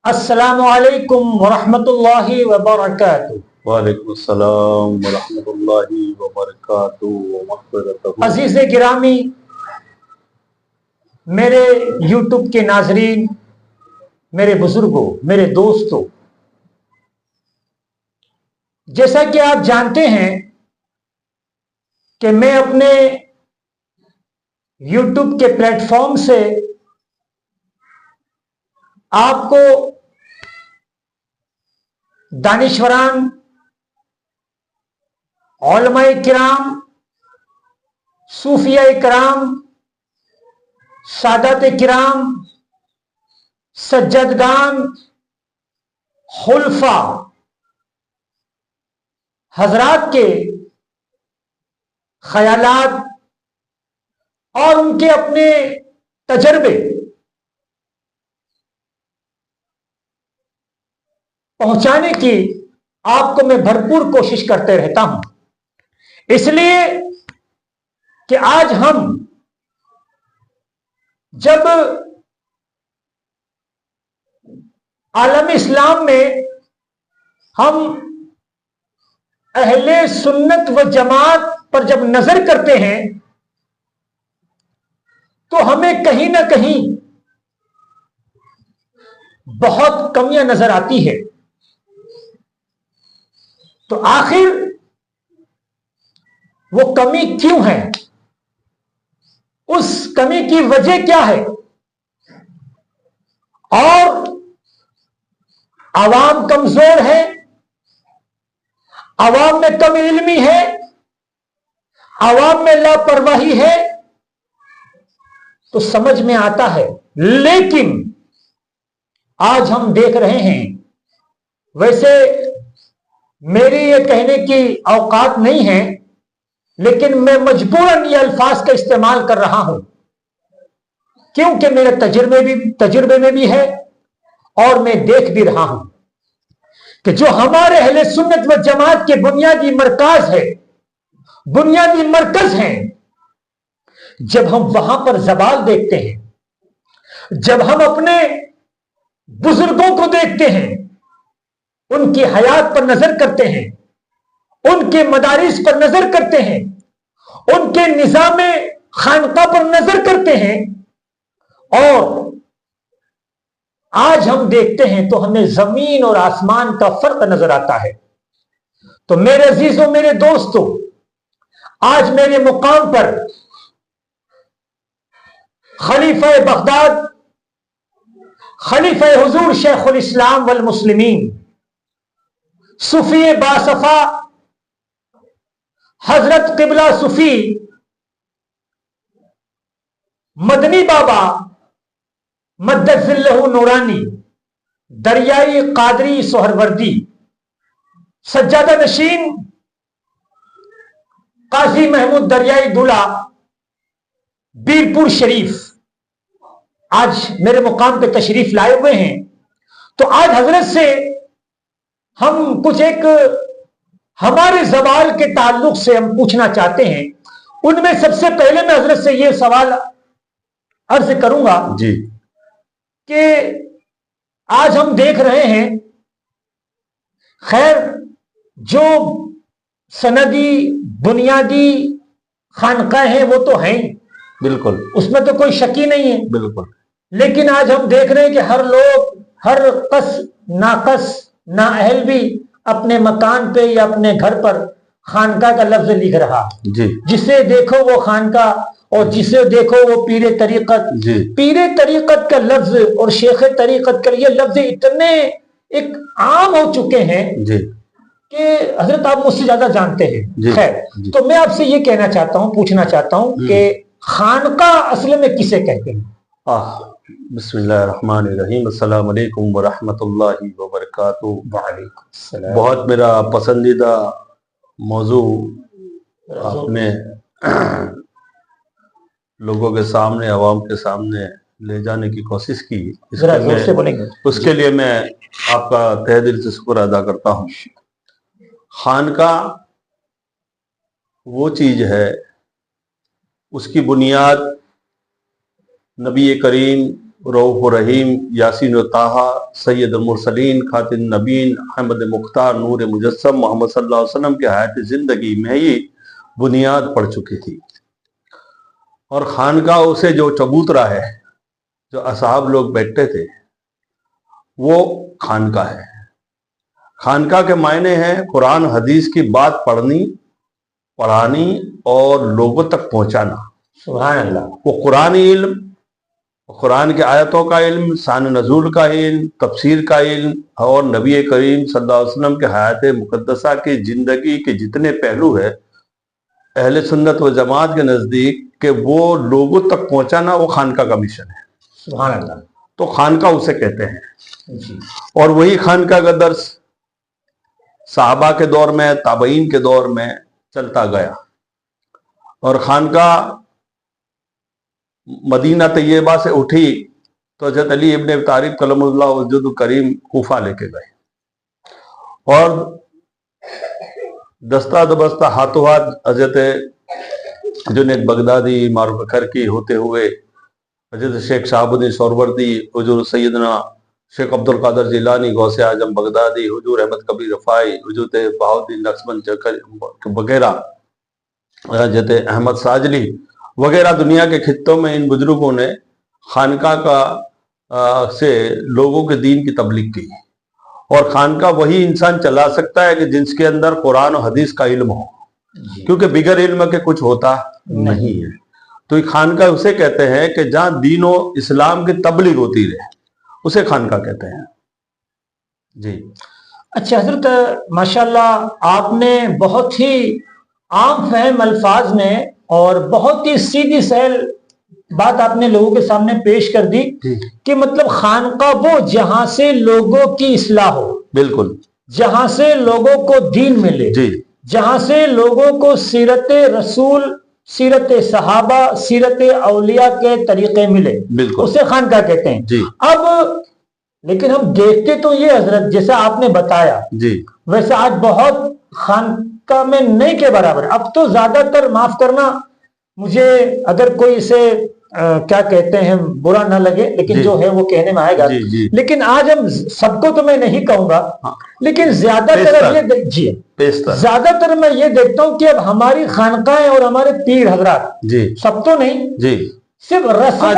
السلام علیکم ورحمۃ اللہ وبرکاتہ۔ وعلیکم السلام ورحمۃ اللہ وبرکاتہ ومغفرتہ۔ عزیز گرامی، میرے یوٹیوب کے ناظرین، میرے بزرگوں، میرے دوستوں، جیسا کہ آپ جانتے ہیں کہ میں اپنے یوٹیوب کے پلیٹ فارم سے آپ کو دانشوران، علماء کرام، صوفیاء کرام، سادات کرام، سجدگان، خلفاء حضرات کے خیالات اور ان کے اپنے تجربے پہنچانے کی آپ کو میں بھرپور کوشش کرتے رہتا ہوں، اس لیے کہ آج ہم جب عالم اسلام میں ہم اہل سنت و جماعت پر جب نظر کرتے ہیں تو ہمیں کہیں نہ کہیں بہت کمیاں نظر آتی ہے۔ تو آخر وہ کمی کیوں ہے؟ اس کمی کی وجہ کیا ہے؟ اور عوام کمزور ہے، عوام میں کم علمی ہے، عوام میں لاپرواہی ہے، تو سمجھ میں آتا ہے۔ لیکن آج ہم دیکھ رہے ہیں، ویسے میری یہ کہنے کی اوقات نہیں ہے، لیکن میں مجبوراً یہ الفاظ کا استعمال کر رہا ہوں کیونکہ میرے تجربے میں بھی ہے اور میں دیکھ بھی رہا ہوں کہ جو ہمارے اہل سنت و جماعت کے بنیادی مرکز ہیں، جب ہم وہاں پر زوال دیکھتے ہیں، جب ہم اپنے بزرگوں کو دیکھتے ہیں، ان کی حیات پر نظر کرتے ہیں، ان کے مدارس پر نظر کرتے ہیں، ان کے نظام خانقاہ پر نظر کرتے ہیں، اور آج ہم دیکھتے ہیں تو ہمیں زمین اور آسمان کا فرق نظر آتا ہے۔ تو میرے عزیزوں، میرے دوستوں، آج میرے مقام پر خلیفہ بغداد، خلیفہ حضور شیخ الاسلام والمسلمین، صوفی باصفا حضرت قبلہ صوفی مدنی بابا مدد ذلہ نورانی دریائی قادری سہروردی سجادہ نشین قاضی محمود دریائی دلہ بیرپور شریف آج میرے مقام پہ تشریف لائے ہوئے ہیں۔ تو آج حضرت سے ہم کچھ ایک ہمارے زوال کے تعلق سے ہم پوچھنا چاہتے ہیں۔ ان میں سب سے پہلے میں حضرت سے یہ سوال عرض کروں گا جی کہ آج ہم دیکھ رہے ہیں، خیر جو سندی بنیادی خانقاہ ہیں وہ تو ہیں، بالکل، اس میں تو کوئی شک ہی نہیں ہے، بالکل، لیکن آج ہم دیکھ رہے ہیں کہ ہر لوگ، ہر کس ناقص نااہل بھی اپنے مکان پہ یا اپنے گھر پر خانقاہ کا لفظ لکھ رہا، جی جسے دیکھو وہ خانقاہ اور جسے دیکھو وہ پیر طریقت۔ جی پیر طریقت کا لفظ اور شیخ طریقت کا یہ لفظ اتنے ایک عام ہو چکے ہیں جی کہ حضرت آپ مجھ سے زیادہ جانتے ہیں۔ جی خیر، جی تو میں آپ سے یہ کہنا چاہتا ہوں، پوچھنا چاہتا ہوں کہ خانقاہ اصل میں کسے کہتے ہیں؟ بسم اللہ الرحمن الرحیم۔ السلام علیکم ورحمۃ اللہ وبرکاتہ۔ وعلیکم السلام۔ بہت میرا پسندیدہ موضوع آپ نے لوگوں کے سامنے، عوام کے سامنے لے جانے کی کوشش کی، ذرا زور سے بولیں گے۔ اس کے لیے میں آپ کا تہ دل سے شکر ادا کرتا ہوں۔ خانقاہ وہ چیز ہے، اس کی بنیاد نبی کریم रऊफ रहीम, यासीन व ताहा, सैयद मुरसलीन, खातिम नबीन, अहमद मुख्तार, नूर मुजस्सम, मोहम्मद सल्लल्लाहु अलैहि वसल्लम की हयात जिंदगी में ही बुनियाद पड़ चुकी थी। और खानकाह से जो चबूतरा है, जो असहाब लोग बैठते थे, वो खानकाह है। खानकाह के मायने हैं कुरान हदीस की बात पढ़नी, पढ़ानी और लोगों तक पहुंचाना। सुभान अल्लाह। वो कुरानी इल्म, कुरान के आयतों का इल्म, शान नज़ूल का इल्म, तफसीर का इल्म और नबी करीम सल्लल्लाहु अलैहि वसल्लम के हयात मुक़द्दसा की जिंदगी के जितने पहलू है, अहले सुन्नत व जमात के नज़दीक कि वो लोगों तक पहुंचाना, वो खानकाह का मिशन है। सुभान अल्लाह। तो खानकाह उसे कहते हैं जी। और वही खानकाह का दर्स सहाबा के दौर में, ताबईन के दौर में चलता गया। और खानकाह मदीना तैयबा से उठी तो हज़रत अली इब्न अबी तालिब कलमुल्लाह वजहुल करीम कूफा लेके गए और दस्ता दबस्ता हाथों हाथ हज़रत जुनैद बगदादी, मारूफ खरकी होते हुए हज़रत शेख शहाबुद्दीन सोहरवर्दी, हुजूर सैयदना शेख अब्दुल कादिर जिलानी, गौसे आजम बगदादी, हुजूर अहमद कबीर रफ़ाई, हुजूर बहाउद्दीन नक्शबंद वगैरह, हज़रत अहमद साजली वगैरह दुनिया के खित्तों में इन बुजुर्गों ने खानकाह का से लोगों के दीन की तबलीग की। और खानकाह वही इंसान चला सकता है कि जिसके अंदर कुरान और हदीस का इल्म हो, क्योंकि बिगर इल्म के कुछ होता नहीं है। तो ये खानकाह उसे कहते हैं कि जहाँ दीन और इस्लाम की तबलीग होती रहे, उसे खानकाह कहते हैं। जी। अच्छा हजरत, माशाल्लाह आपने बहुत ही आम फहम अल्फाज में और बहुत ही सीधी सहल बात आपने लोगों के सामने पेश कर दी कि मतलब खानकाह वो जहां से लोगों की इस्लाह हो, बिल्कुल, जहां से लोगों को दीन मिले, जी, जहां से लोगों को सीरत रसूल, सीरत सहाबा, सीरत औलिया के तरीके मिले, उसे खानकाह कहते हैं। जी। अब लेकिन हम देखते तो ये हजरत, जैसा आपने बताया जी, वैसे आज बहुत खानकाह में नहीं के बराबर। अब तो ज्यादातर, माफ करना मुझे अगर कोई इसे क्या कहते हैं बुरा ना लगे, लेकिन जो है वो कहने में आएगा। जी। लेकिन आज हम सबको तो मैं नहीं कहूंगा, हाँ। लेकिन ज्यादातर ज्यादातर मैं ये देखता हूँ कि अब हमारी खानकाहें और हमारे पीर हजरात, जी, सब तो नहीं, जी, सिर्फ रस्म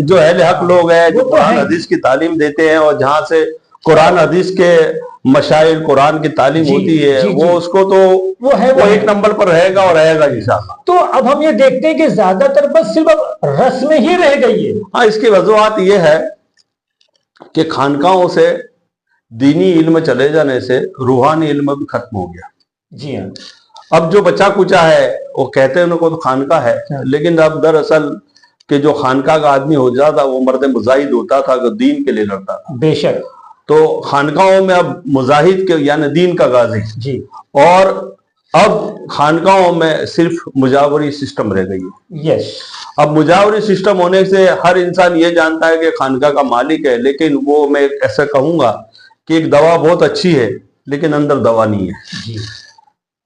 जो अहले हक लोग हैं, जो कुरान हदीस की तालीम देते हैं और जहां से कुरान हदीस के मशाइल, कुरान की तालीम होती है, वो उसको तो वो एक नंबर पर रहेगा और रहेगा इंशाअल्लाह। तो अब हम ये देखते हैं कि ज्यादातर बस सिर्फ अब रस्म ही रह गई है। हाँ, इसकी वजूहत ये है कि खानकाहों से दीनी इल्म चले जाने से रूहानी इल्म भी खत्म हो गया। जी हाँ। अब जो बच्चा कुचा है वो कहते हैं उनको तो खानकाह है, लेकिन अब दरअसल कि जो खानकाह का आदमी हो जाता वो मर्द मुजाहिद होता था, जो दीन के लिए लड़ता था। बेशक। तो खानकाहों में अब मुजाहिद के यानी दीन का गाजी जी, और अब खानकाहों में सिर्फ मुजावरी सिस्टम रह गई है। यस। अब मुजावरी सिस्टम होने से हर इंसान ये जानता है कि खानकाह का मालिक है, लेकिन वो मैं ऐसा कहूंगा कि एक दवा बहुत अच्छी है लेकिन अंदर दवा नहीं है। जी।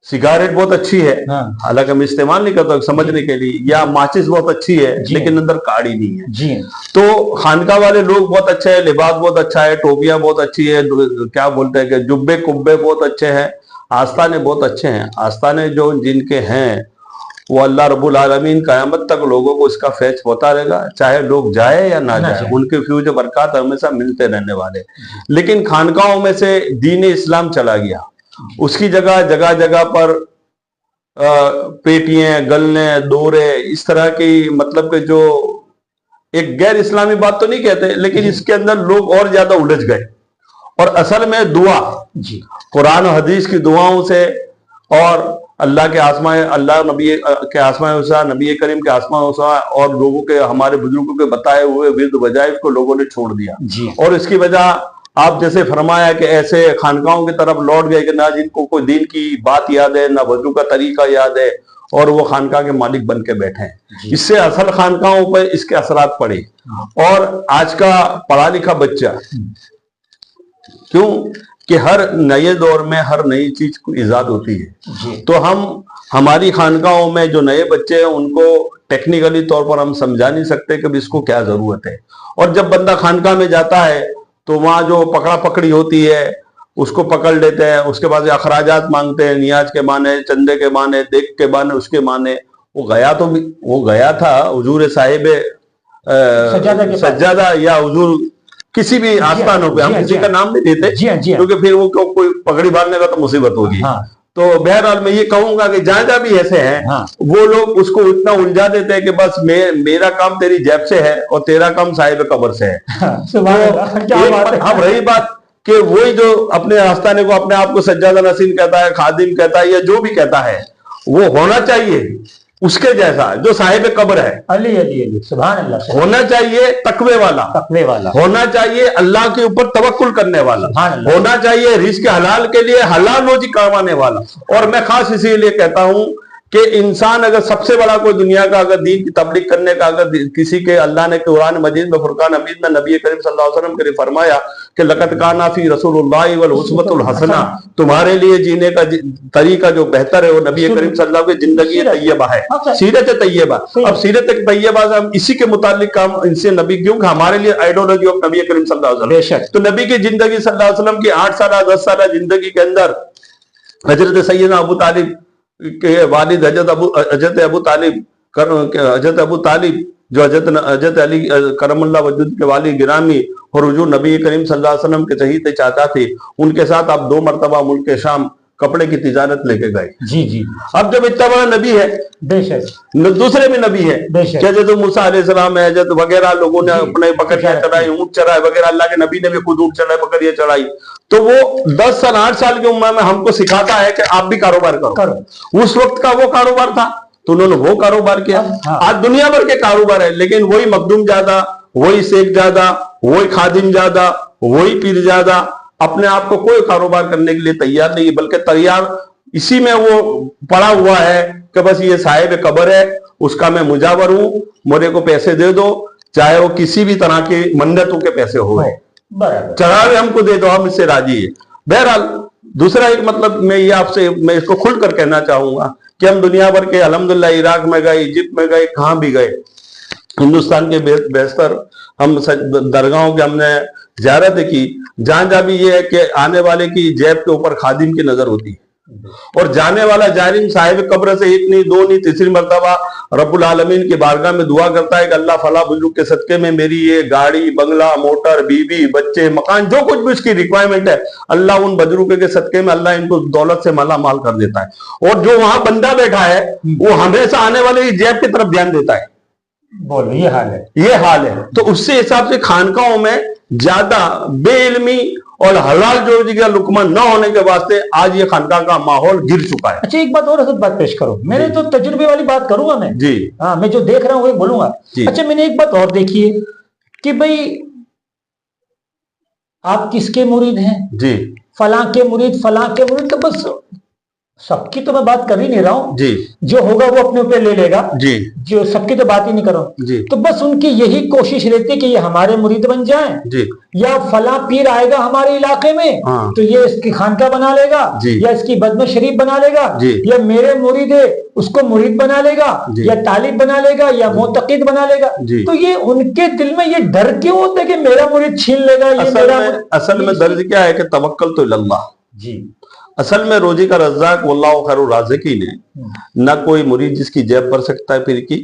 सिगारेट बहुत अच्छी है, हाँ। हालांकि हम इस्तेमाल नहीं करते समझने के लिए, या माचिस बहुत अच्छी है लेकिन अंदर काड़ी नहीं है। जी। तो खानकाह वाले लोग बहुत अच्छे हैं, लिबास बहुत अच्छा है, टोपियां बहुत अच्छी है, क्या बोलते हैं कि जुब्बे कुब्बे बहुत अच्छे हैं, आस्थाने बहुत अच्छे हैं। आस्थाने जो जिनके हैं वो अल्लाह रब्बुल आलमीन क़यामत तक लोगों को इसका फैज होता रहेगा, चाहे लोग जाए या ना जाए, उनके फ्यूज बरकत हमेशा मिलते रहने वाले। लेकिन खानकाहों में से दीन इस्लाम चला गया, उसकी जगह जगह जगह पर पेटियां, गलने, दौरे, इस तरह की, मतलब कि जो एक गैर इस्लामी बात तो नहीं कहते, लेकिन इसके अंदर लोग और ज्यादा उलझ गए। और असल में दुआ, कुरान और हदीस की दुआओं से और अल्लाह के आसमां, अल्लाह नबी के आसमां उसा, नबी करीम के आसमां उसा और लोगों के, हमारे बुजुर्गों के बताए हुए विर्द वजाइफ को लोगों ने छोड़ दिया। और इसकी वजह आप जैसे फरमाया कि ऐसे खानकाहों की तरफ लौट गए कि ना जिनको कोई दीन की बात याद है, ना वजू का तरीका याद है, और वो खानकाह के मालिक बन के बैठे हैं। इससे असल खानकाहों पर इसके असरात पड़े। और आज का पढ़ा लिखा बच्चा, क्यों कि हर नए दौर में हर नई चीज को इजाद होती है, तो हम हमारी खानकाहों में जो नए बच्चे हैं उनको टेक्निकली तौर पर हम समझा नहीं सकते कि इसको क्या जरूरत है। और जब बंदा खानका में जाता है तो वहां जो पकड़ा पकड़ी होती है उसको पकड़ लेते हैं, उसके बाद अखराजात मांगते हैं, नियाज के माने, चंदे के माने, देख के माने, उसके माने। वो गया था हुजूर साहिब सज्जादा या हुजूर किसी भी आस्थानों पे, हम किसी का नाम नहीं देते क्योंकि फिर वो कोई पगड़ी बांधने का तो मुसीबत होगी। तो बहरहाल मैं ये कहूंगा कि जहां जहां भी ऐसे हैं वो लोग उसको इतना उलझा देते हैं कि बस मेरा काम तेरी जेब से है और तेरा काम साहिब कब्र से है। अब रही बात कि वही जो अपने आस्थाने को अपने आप को सज्जादा नसीन कहता है, खादिम कहता है या जो भी कहता है, वो होना चाहिए उसके जैसा जो साहिब कब्र है। अली अली अली सुभान अल्लाह। होना चाहिए तकवे वाला होना चाहिए, अल्लाह के ऊपर तवक्कुल करने वाला होना चाहिए, रिज़्क़ हलाल के लिए हलाल रोजी कमाने वाला। और मैं खास इसीलिए कहता हूं कि इंसान अगर सबसे बड़ा कोई दुनिया का अगर दीन की तबलीग करने का अगर किसी के, अल्लाह ने कुरान मजीद में फुरकान हमीद में नबी करीम सल्लल्लाहु अलैहि वसल्लम के लिए फरमाया कि लक़द काना फी रसूलुल्लाहि वल उस्वतुल हसना, तुम्हारे लिए जीने का तरीका जो बेहतर है वो नबी करीम सल्लल्लाहु अलैहि वसल्लम की जिंदगी तैयबा है, सीरत तैयबा। अब सीरत तैयबा से हम इसी के मुतालिक काम इनसे नबी, क्योंकि हमारे लिए आइडियोलॉजी ऑफ नबी करीम सल्लल्लाहु अलैहि वसल्लम, तो नबी की जिंदगी सल्लल्लाहु अलैहि वसल्लम की 8 साल 10 साल जिंदगी के अंदर हजरत सैयदना अबू तालिब के वालिद हजरत अबू तालिब जो हजरत अली करमुल्लाह वजूद के वाली गिरामी और हुजूर नबी करीम सल्लल्लाहु अलैहि वसल्लम के शहीद चाचा थे, उनके साथ आप 2 मरतबा मुल्क शाम कपड़े की तिजारत लेके गए। जी जी। अब जब इतना बड़ा नबी है, बेशक दूसरे भी नबी है, हजरत मूसा अलैहिस्सलाम है, हजरत वगैरह लोगों ने अपने बकरियां चढ़ाई, ऊंट चढ़ाए वगैरह, अल्लाह के नबी ने भी खुद ऊंट चढ़ाए, बकरियां चढ़ाई। तो वो 10 साल 8 साल की उम्र में हमको सिखाता है कि आप भी कारोबार करो। उस वक्त का वो कारोबार था तो उन्होंने वो कारोबार किया। आज दुनिया भर के कारोबार है, लेकिन वही मखदूम ज्यादा, वही शेख ज्यादा, वही खादिम ज्यादा, वही पीर ज्यादा, अपने आप को कोई कारोबार करने के लिए तैयार नहीं, बल्कि तैयार इसी में वो पड़ा हुआ है कि बस ये साहिब कब्र है, उसका मैं मुजावर हूं, मुझे को पैसे दे दो, चाहे वो किसी भी तरह की मन्नतों के पैसे हो, चढ़ावे हमको दे दो, हम इससे राजी है। बहरहाल दूसरा एक मतलब मैं इसको खुल कर कहना चाहूंगा कि हम दुनिया भर के अल्हम्दुलिल्लाह इराक में गए, इजिप्ट में गए, कहां भी गए, हिंदुस्तान के बेशतर हम दरगाहों के हमने ज़ियारत की, जहां जहां भी ये है कि आने वाले की जेब के ऊपर खादिम की नजर होती है और जाने वाला जारिम साहिब कब्र से 1 नहीं 2 नहीं 3 मरतबा रब्बुल आलमीन की बारगाह में दुआ करता है कि अल्लाह फला बुजुर्ग के सदके में मेरी ये गाड़ी, बंगला, मोटर, बीवी, बच्चे, मकान, जो कुछ भी उसकी रिक्वायरमेंट है, अल्लाह उन बुजुर्ग के सदके में अल्लाह इनको दौलत से माला माल कर देता है। और जो वहां बंदा बैठा है वो हमेशा आने वाले की जेब की तरफ ध्यान देता है। बोलो ये हाल है। तो उससे हिसाब से खानकाओं में ज्यादा बेइल्मी और हलाल जोड़ी का लुकमा न होने के वास्ते आज ये खानका का माहौल गिर चुका है। अच्छा एक बात और बात पेश करो, मेरे तो तजुर्बे वाली बात करूंगा मैं जी। हाँ, मैं जो देख रहा हूं वही बोलूंगा। अच्छा मैंने एक बात और देखी है कि भाई आप किसके मुरीद हैं जी, फलां के मुरीद, तो बस सबकी तो मैं बात कर ही नहीं रहा हूं जी, जो होगा वो अपने ऊपर ले लेगा जी, जो सबकी तो बात ही नहीं कर रहा हूं जी। तो बस उनकी यही कोशिश रहती है कि ये हमारे मुरीद बन जाएं जी, या फला पीर आएगा हमारे इलाके में तो ये इसकी खानका बना लेगा या इसकी बदन शरीफ बना लेगा या मेरे मुरीद है उसको मुरीद बना लेगा या तालिब बना लेगा या मोतकीद बना लेगा। तो ये उनके दिल में ये डर क्यों होता है कि मेरा मुरीद छीन लेगा? असल में दर्ज क्या है कि तवक्कल तो इल्लल्लाह जी। असल में रोजी का रज़्ज़ाक़ वल्लाहु खैरुर राज़िक़ीन है। ना कोई मुरीद जिसकी जेब भर सकता है पीर की,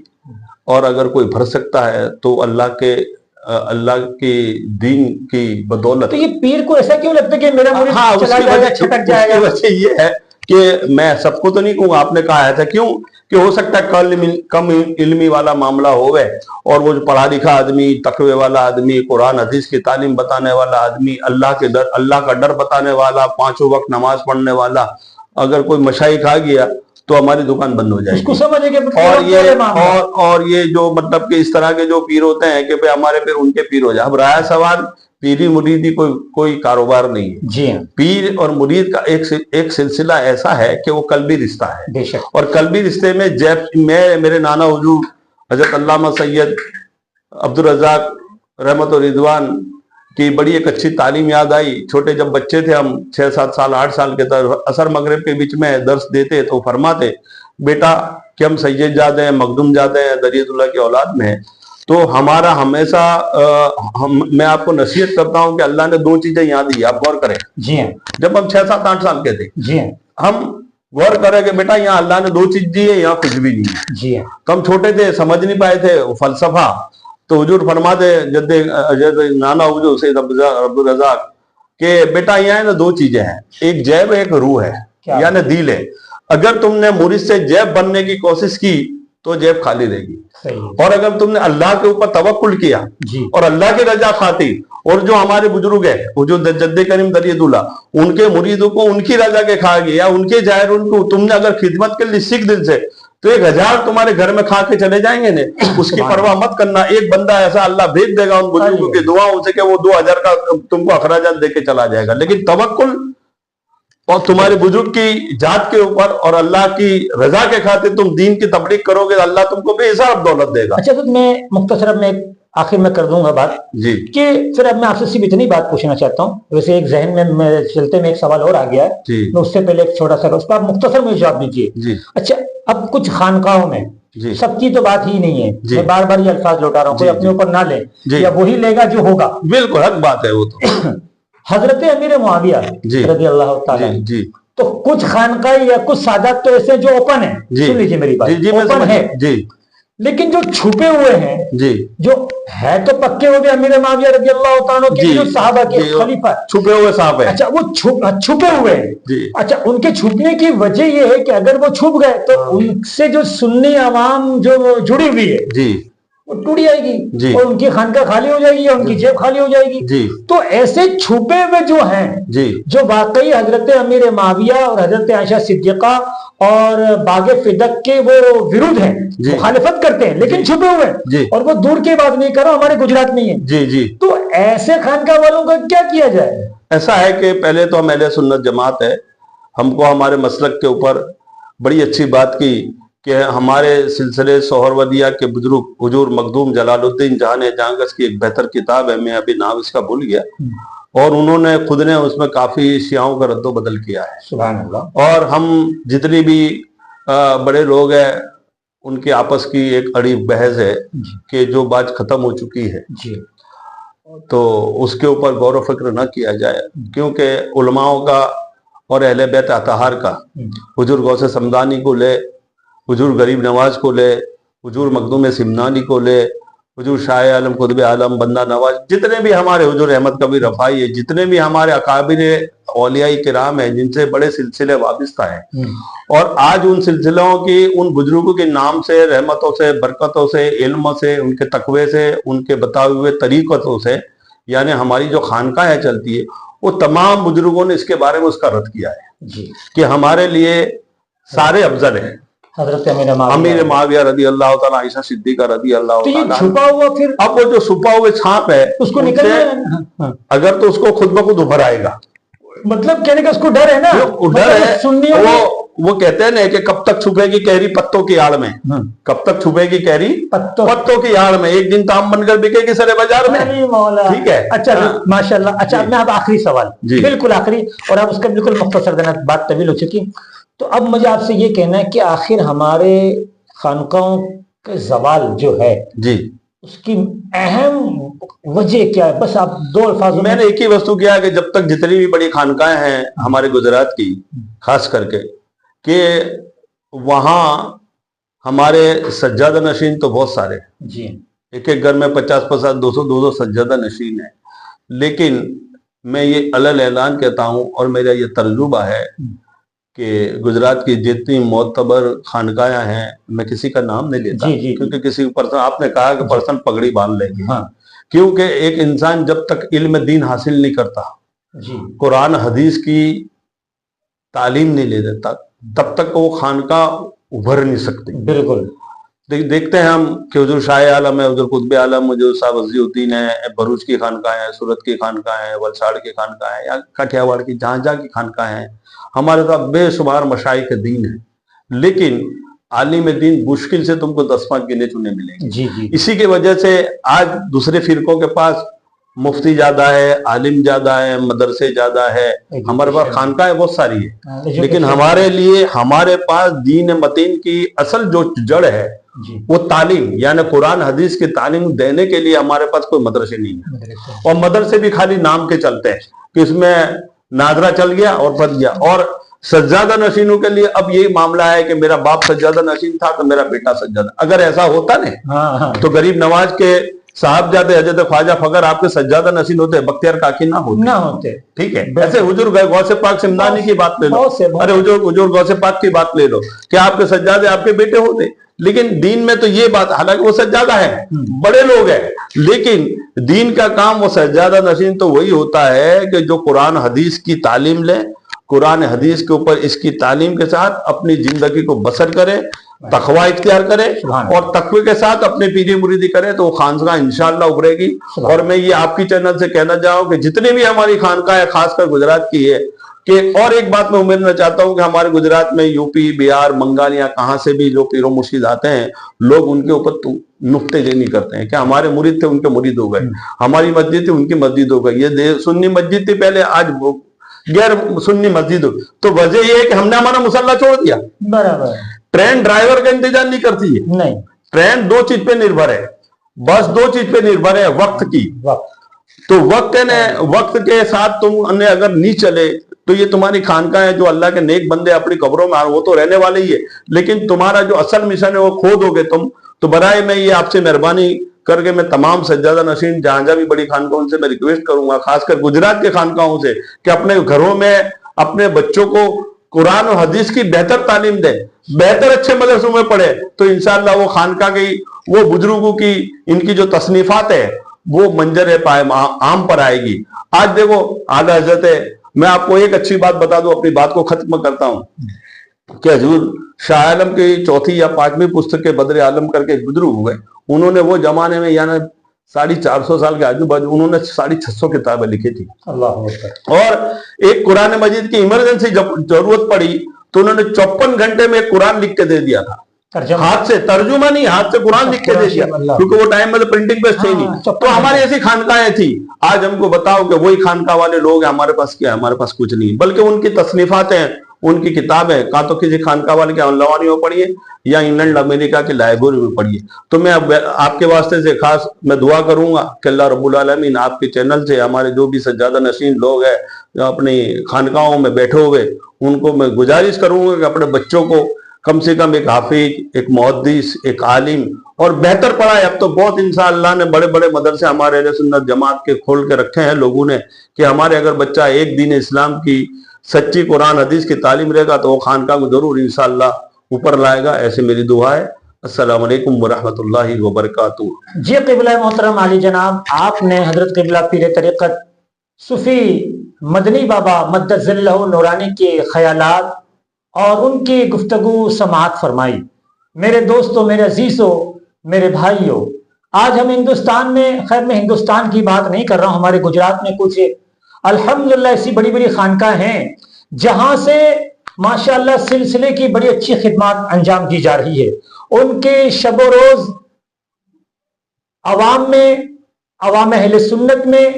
और अगर कोई भर सकता है तो अल्लाह की दीन की बदौलत। तो ये पीर को ऐसा क्यों लगता है कि मेरा मुरीद चला जाएगा, छटक जाएगा? वजह ये है कि मैं सबको तो नहीं कहूँगा, आपने कहा है था क्यों कि हो सकता है कम इल्मी वाला मामला होवे और वो जो पढ़ा लिखा आदमी, तकवे वाला आदमी, कुरान हदीस की तालीम बताने वाला आदमी, अल्लाह का डर बताने वाला, 5 वक्त नमाज पढ़ने वाला, अगर कोई मशाइख आ गया तो हमारी दुकान बंद हो जाएगी। उसको समझेंगे। और ये जो मतलब कि इस तरह के जो पीर होते हैं कि भाई हमारे पीर उनके पीर हो जाए। अब रहा सवाल पीरी मुरीदी कोई कारोबार नहीं है जी। पीर और मुरीद का एक सिलसिला ऐसा है कि वो कल्बी रिश्ता है बेशक। और कल्बी रिश्ते में मेरे नाना हुजूर हजरत अल्लामा सैयद अब्दुल रज़्ज़ाक़ रहमत और रिदवान की बड़ी एक अच्छी तालीम याद आई। छोटे जब बच्चे थे हम 6-7 साल 8 साल के, असर मगरिब के बीच में दर्स देते तो फरमाते बेटा कि हम सैयद जाते हैं, मखदूम जाते हैं, दरियतुल्लाह की औलाद में हैं, तो हमारा हमेशा मैं आपको नसीहत करता हूं कि अल्लाह ने 2 चीजें यहाँ दी, आप गौर करें। जी हाँ। जब हम 6, 7, 8 साल के थे, जी हाँ। हम गौर करें कि बेटा यहाँ अल्लाह ने 2 चीज दी है, यहाँ कुछ भी नहीं है। जी हाँ। तो हम छोटे थे, समझ नहीं पाए थे फलसफा। तो हुजूर फरमाते जैसे नाना हुजूर सैयद अब्दुल रज़ाक कि बेटा यहाँ है ना 2 चीजें हैं, एक जैब है, एक रूह है, यानी दिल है। अगर तुमने मुरीद से जैब बनने की कोशिश की तो जेब खाली रहेगी, और अगर तुमने अल्लाह के ऊपर तवक्कुल किया और अल्लाह की रजा खातिर, और जो हमारे बुजुर्ग है जो जद्दे करीम दरियतुल्लाह, उनके मुरीदों को उनकी रजा के खा गया, उनके जाहिर उनको तुमने अगर खिदमत के लिए सीख दिल से, तो 1000 तुम्हारे घर में खा के चले जाएंगे ने, उसकी परवाह मत करना। एक बंदा ऐसा अल्लाह भेज देगा उन बुजुर्गों की दुआओं से कि वो 2000 का तुमको अखराजात देके चला जाएगा। लेकिन तवक्कुल और तुम्हारे बुजुर्ग की जात के ऊपर और अल्लाह की रजा के खातिर तुम दीन की तबलीग करोगे, अल्लाह तुमको बेहिसाब दौलत देगा। अच्छा, तो मैं मुख्तसर में आखिर में कर दूंगा बात जी कि फिर अब मैं आपसे सिर्फ इतनी बात पूछना चाहता हूँ। वैसे एक जहन में चलते में एक सवाल और आ गया है, मैं उससे पहले एक छोटा सा, उस पर आप मुख्तसर में जवाब दीजिए। अच्छा, अब कुछ खानकाहों में सबकी तो बात ही नहीं है, मैं बार बार ये अल्फाज लौटा रहा हूँ, कोई अपने ऊपर ना ले, या वही लेगा जो होगा। बिल्कुल हक बात है वो तो। हजरत अमीर मुआविया रज़ियल्लाहु ताला, तो कुछ खानका या कुछ सादात तो ऐसे जो ओपन है, सुन लीजिए मेरी बात, ओपन है जी, लेकिन जो छुपे हुए हैं जी, जो है तो पक्के हो गए अमीर मुआविया रज़ियल्लाहु ताला के जो सहाबा के खलीफा, छुपे हुए साहब है। अच्छा, वो छुपे हुए हैं। अच्छा, उनके छुपने की वजह ये है कि अगर वो छुप गए तो उनसे जो सुन्नी आवाम जो जुड़ी हुई है जी, वो टूट जाएगी और उनकी खानका खाली हो जाएगी या उनकी जेब खाली हो जाएगी जी। तो ऐसे छुपे हुए जो हैं जी, जो वाकई हजरत अमीर मुआविया और हजरत आयशा सिद्दीका और बागे फिदक के वो विरुद्ध हैं, मुखालिफत करते हैं, लेकिन छुपे हुए हैं, और वो दूर की बात नहीं करो, हमारे गुजरात में है जी जी। तो ऐसे खानका वालों का क्या किया जाए? ऐसा है कि पहले तो हम अहले सुन्नत जमात है, हमको हमारे मसलक के ऊपर बड़ी अच्छी बात की कि हमारे सिलसिले सोहरवदिया के बुजुर्ग हुजूर मखदूम जलालुद्दीन जहान जहांगस की एक बेहतर किताब है, मैं अभी नाम इसका भूल गया, और उन्होंने खुद ने उसमें काफी शियाओं का रद्दो बदल किया है, सुभान अल्लाह। और हम जितनी भी बड़े लोग हैं उनकी आपस की एक अड़ी बहस है कि जो बात खत्म हो चुकी है जी, तो उसके ऊपर गौर व फिक्र न किया जाए, क्योंकि उलमाओं का और अहले बैत अतहार का, हुजूर गौसे समदानी को ले, हुजूर गरीब नवाज को ले, हुजूर मखदूम सिमनानी को ले, हुजूर शाह आलम कुतुब आलम बंदा नवाज, जितने भी हमारे हुजूर अहमद कबीर रफाई है, जितने भी हमारे अकाबिर औलियाई किराम है जिनसे बड़े सिलसिले वाबिस्ता हैं, और आज उन सिलसिलों की उन बुजुर्गों के नाम से, रहमतों से, बरकतों से, इल्म से, उनके तकवे से, उनके बताए हुए तरीक़तों से, यानी हमारी जो खानकाहें चलती है, वो तमाम बुजुर्गों ने इसके बारे में उसका रद्द किया है जी, कि हमारे लिए सारे अफजल हैं हजरत अमीर मुआविया रज़ी अल्लाह ताला, आयशा सिद्दीका रज़ी अल्लाह ताला। तो ये छुपा हुआ, फिर अब वो जो छुपा हुए छाप है उसको निकलना, अगर तो उसको खुद ब खुद उभर आएगा, मतलब कहने का उसको डर है ना, डर है। सुन्नियों वो कहते हैं ना कि कब तक छुपेगी कैरी पत्तों की आड़ में, कब तक छुपेगी कैरी पत्तों की आड़ में, एक दिन ताम बनकर बिकेगी सरे बाजार में, ठीक है। अच्छा माशाल्लाह। अच्छा, अब मैं अब आखिरी सवाल, बिल्कुल आखिरी, और अब उसका बिल्कुल मुख्तसर देना, बात तवील हो चुकी, तो अब मुझे आपसे ये कहना है कि आखिर हमारे खानकाहों के जवाल जो है जी, उसकी अहम वजह क्या है? बस आप 2 अल्फाज। मैंने एक ही वस्तु किया कि जब तक जितनी भी बड़ी खानकाहें हैं हमारे गुजरात की, खास करके कि वहाँ हमारे सज्जादा नशीन तो बहुत सारे जी, एक एक घर में 50-50, 200-200 सज्जादा नशीन है, लेकिन मैं ये अलल ऐलान कहता हूँ और मेरा ये तजुर्बा है कि गुजरात की जितनी मोतबर खानकायां हैं, मैं किसी का नाम नहीं लेता क्योंकि किसी पर्सन, आपने कहा कि पर्सन पगड़ी बांध लेंगे, हाँ, क्योंकि एक इंसान जब तक इल्म दीन हासिल नहीं करता, कुरान हदीस की तालीम नहीं ले देता, तब तक वो खानका उभर नहीं सकती। बिल्कुल देखते हैं हम कि हुजूर शाह आलम है, हुजूर कुतुब आलम, हुजूर साहब वज़ीउद्दीन है, भरूच की खानका है, सूरत की खानका है, वलसाड़ की खानका है, या काठियावाड़ की, जहाँ जहाँ की खानका है, हमारे साथ बेशुमार मशाइख दीन है, लेकिन आलिम दीन मुश्किल से तुमको 10-5 गिने चुने मिलेंगे जी जी। इसी की वजह से आज दूसरे फिरकों के पास مفتی زیادہ ہے, عالم زیادہ ہے, مدرسے زیادہ ہے, ہمارے پاس خانقاہیں بہت ساری ہے, لیکن ہمارے لیے ہمارے پاس دین متین کی اصل جو جڑ ہے وہ تعلیم, یعنی قرآن حدیث کی تعلیم دینے کے لیے ہمارے پاس کوئی مدرسے نہیں ہے. اور مدرسے بھی خالی نام کے چلتے ہیں کہ اس میں ناظرہ چل گیا اور پڑھ گیا. اور سجادہ نشینوں کے لیے اب یہی معاملہ ہے کہ میرا باپ سجادہ نشین تھا تو میرا بیٹا سجادہ. اگر ایسا ہوتا نا تو غریب نواز کے صاحبزادے حضرت خواجہ فخر آپ کے سجادہ نشین ہوتے, بختیار کاکی نہ ہوتے. ٹھیک ہے, ایسے حضور غوث پاک سمدانی کی بات لے لو, ارے حضور غوث پاک کی بات لے لو کہ آپ کے سجادے آپ کے بیٹے ہوتے. لیکن دین میں تو یہ بات, حالانکہ وہ سجادہ ہے, بڑے لوگ ہیں, لیکن دین کا کام وہ سجادہ نشین تو وہی ہوتا ہے کہ جو قرآن حدیث کی تعلیم لے, قرآن حدیث کے اوپر اس کی تعلیم کے ساتھ اپنی زندگی کو بسر کرے, تقوی اختیار کرے اور تقوی کے ساتھ اپنے پیری مریدی کرے تو وہ خانقاہ انشاءاللہ ابھرے گی. اور میں یہ آپ کی چینل سے کہنا چاہوں کہ جتنے بھی ہماری خانقاہ ہے, خاص کر گجرات کی ہے, کہ اور ایک بات میں امیدنا چاہتا ہوں کہ ہمارے گجرات میں یو پی, بہار, بنگال یا کہاں سے بھی جو پیر و مرشد آتے ہیں, لوگ ان کے اوپر نکتے جینی کرتے ہیں کہ ہمارے مرید تھے ان کے مرید ہو گئے, ہماری مسجد تھی ان کی مسجد ہو گئی, یہ سنی مسجد تھی پہلے آج غیر سنی مسجد ہو. تو وجہ یہ ہے کہ ہم نے ہمارا مسلح چھوڑ دیا. برابر. ٹرین ڈرائیور کا انتظار نہیں کرتی ہے, نہیں, ٹرین دو چیز پہ نربھر ہے, بس دو چیز پہ نربھر ہے, وقت کی. تو وقت ہے نا, وقت کے ساتھ تم نے اگر نہیں چلے تو یہ تمہاری خانقاہ ہے, جو اللہ کے نیک بندے اپنی قبروں میں وہ تو رہنے والے ہی ہے, لیکن تمہارا جو اصل مشن ہے وہ کھو دو گے تم. تو برائے میں یہ آپ سے مہربانی کر کے میں تمام سجادہ نشین جہاں جہاں بھی بڑی خانقاہوں سے میں ریکویسٹ کروں گا, خاص کر گجرات کے خانقاہوں سے, کہ اپنے گھروں میں اپنے بچوں کو قرآن و حدیث کی بہتر تعلیم دیں, بہتر اچھے مدرسوں میں پڑھے, تو انشاءاللہ وہ خانقاہ کی, وہ بزرگوں کی, ان کی جو تصنیفات ہے وہ منظر پائے عام پر آئے گی. آج دیکھو اعلیٰ حضرت, میں آپ کو ایک اچھی بات بتا دوں, اپنی بات کو ختم کرتا ہوں, کہ حضور شاہ عالم کی 4 یا 5ویں پستک کے بدر عالم کر کے بزرگ ہوئے, انہوں نے وہ زمانے میں یعنی 450 سال کے آجو باجو انہوں نے 650 کتابیں لکھی تھی. اور ایک قرآن مجید کی ایمرجنسی جب ضرورت پڑی تو انہوں نے 54 گھنٹے میں قرآن لکھ کے دے دیا تھا, ہاتھ سے, ترجمہ نہیں, ہاتھ سے قرآن لکھ کے دے دیا, کیونکہ وہ ٹائم میں تو پرنٹنگ پریس تھی نہیں. تو ہماری ایسی خانقاہیں تھی. آج ہم کو بتاؤ کہ وہی خانقاہ والے لوگ ہیں, ہمارے پاس کیا ہے؟ ہمارے پاس کچھ نہیں, بلکہ ان کی تصنیفات ہیں, ان کی کتابیں, کا تو کسی خانقاہ والے کے انلوانی میں پڑھیے یا انگلینڈ امریکہ کی لائبریری میں پڑھیے. تو میں آپ کے واسطے سے خاص میں دعا کروں گا کہ اللہ رب العالمین آپ کے چینل سے ہمارے جو بھی سجادہ نشین لوگ ہیں جو اپنی خانقاہوں میں بیٹھے ہوئے, ان کو میں گزارش کروں گا کہ اپنے بچوں کو کم سے کم ایک حافظ, ایک محدث, ایک عالم اور بہتر پڑھائے. اب تو بہت انشاءاللہ نے بڑے بڑے مدرسے ہمارے اہل سنت جماعت کے کھول کے رکھے ہیں لوگوں نے, کہ ہمارے اگر بچہ ایک دین اسلام کی سچی قرآن حدیث کی تعلیم رہے گا تو وہ خانقاہ کو ضرور انشاءاللہ اوپر لائے گا. ایسے میری دعا ہے. السلام علیکم ورحمۃ اللہ وبرکاتہ. جی قبلہ محترم عالی جناب, آپ نے حضرت قبلہ پیر طریقت صوفی مدنی بابا مدد ذلہ نورانی کے خیالات اور ان کی گفتگو سماعت فرمائی. میرے دوستوں, میرے عزیزوں, میرے بھائیوں, آج ہم ہندوستان میں, خیر میں ہندوستان کی بات نہیں کر رہا ہوں, ہمارے گجرات میں کچھ الحمدللہ ایسی بڑی بڑی خانقاہ ہیں جہاں سے ماشاءاللہ سلسلے کی بڑی اچھی خدمات انجام دی جا رہی ہے. ان کے شب و روز عوام میں, عوام اہل سنت میں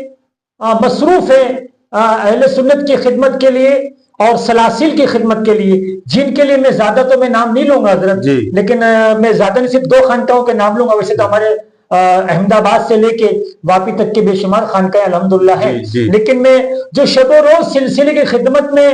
مصروف ہے, اہل سنت کی خدمت کے لیے اور سلاسل کی خدمت کے لیے, جن کے لیے میں زیادہ تو میں نام نہیں لوں گا حضرت, لیکن میں زیادہ نہیں, صرف 2 خانقاہوں کے نام لوں گا. ویسے تو ہمارے احمد آباد سے لے کے واپی تک کے بے شمار خانقاہیں الحمدللہ ہیں, لیکن میں جو شب و روز سلسلے کی خدمت میں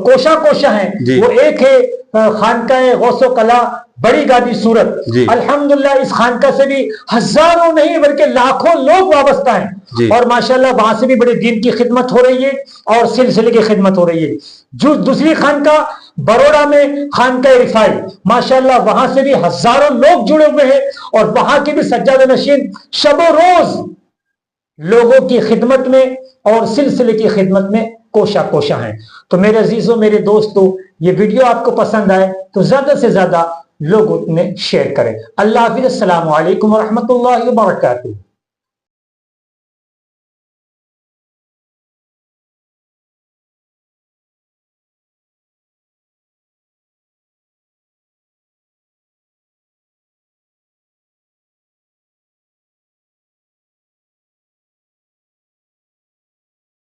کوشاں ہیں, وہ ایک ہے خانقاہ غوث و کلا بڑی گادی صورت. الحمدللہ اس خانقاہ سے بھی ہزاروں نہیں بلکہ لاکھوں لوگ وابستہ ہیں, اور ماشاءاللہ وہاں سے بھی بڑے دین کی خدمت ہو رہی ہے اور سلسلے کی خدمت ہو رہی ہے. جو دوسری خانقاہ بروڑا میں خانقاہ رفائی, ماشاءاللہ وہاں سے بھی ہزاروں لوگ جڑے ہوئے ہیں, اور وہاں کے بھی سجادہ نشین شب و روز لوگوں کی خدمت میں اور سلسلے کی خدمت میں کوشاں ہیں. تو میرے عزیزوں, میرے دوستوں, یہ ویڈیو آپ کو پسند آئے تو زیادہ سے زیادہ لوگوں میں شیئر کریں. اللہ حافظ. السلام علیکم ورحمۃ اللہ وبرکاتہ.